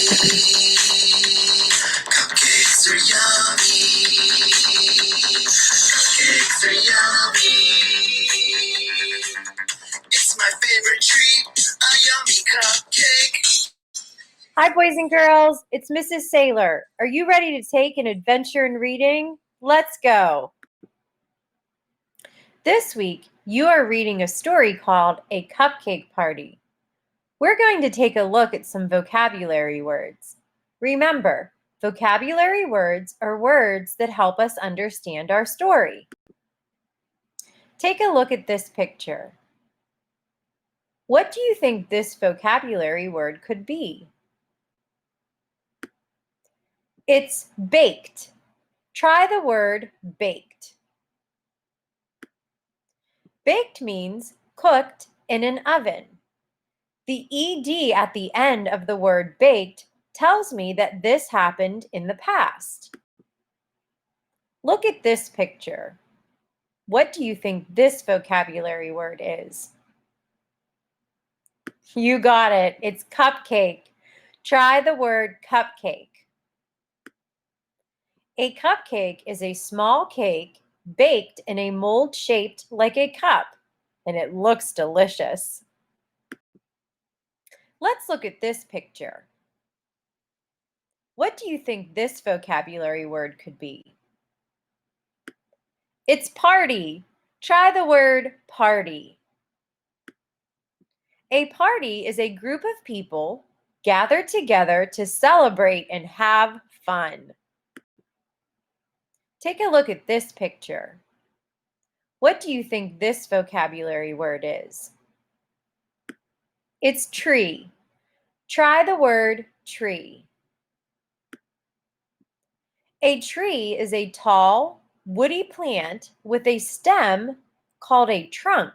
Cupcakes are yummy. Cupcakes are yummy. It's my favorite treat, a yummy cupcake. Hi, boys and girls. It's Mrs. Saylor. Are you ready to take an adventure in reading? Let's go. This week, you are reading a story called A Cupcake Party. We're going to take a look at some vocabulary words. Remember, vocabulary words are words that help us understand our story. Take a look at this picture. What do you think this vocabulary word could be? It's baked. Try the word baked. Baked means cooked in an oven. The ed at the end of the word baked tells me that this happened in the past. Look at this picture. What do you think this vocabulary word is? You got it. It's cupcake. Try the word cupcake. A cupcake is a small cake baked in a mold shaped like a cup, and it looks delicious. Let's look at this picture. What do you think this vocabulary word could be? It's party. Try the word party. A party is a group of people gathered together to celebrate and have fun. Take a look at this picture. What do you think this vocabulary word is? It's tree. Try the word tree. A tree is a tall, woody plant with a stem called a trunk.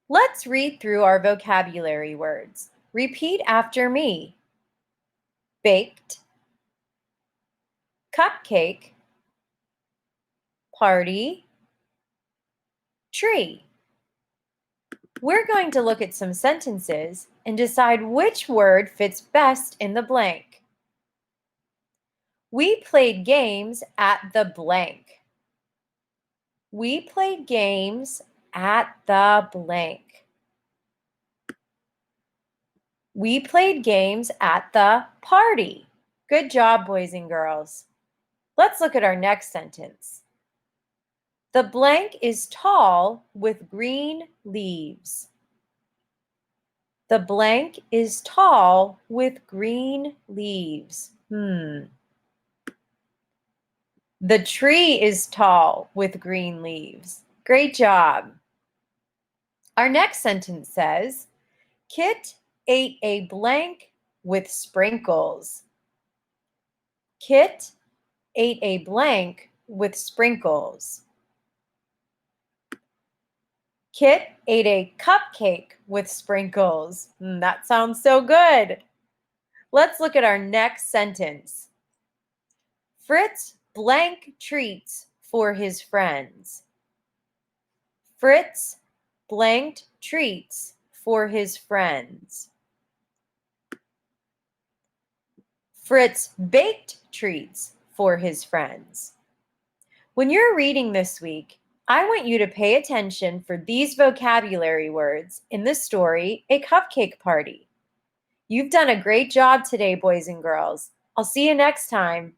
Let's read through our vocabulary words. Repeat after me. Baked, cupcake, party, tree. We're going to look at some sentences and decide which word fits best in the blank. We played games at the blank. We played games at the blank. We played games at the party. Good job, boys and girls. Let's look at our next sentence. The blank is tall with green leaves. The blank is tall with green leaves. The tree is tall with green leaves. Great job. Our next sentence says, Kit ate a blank with sprinkles. Kit ate a blank with sprinkles. Kit ate a cupcake with sprinkles. That sounds so good. Let's look at our next sentence. Fritz blank treats for his friends. Fritz blanked treats for his friends. Fritz baked treats for his friends. When you're reading this week, I want you to pay attention for these vocabulary words in the story, A Cupcake Party. You've done a great job today, boys and girls. I'll see you next time.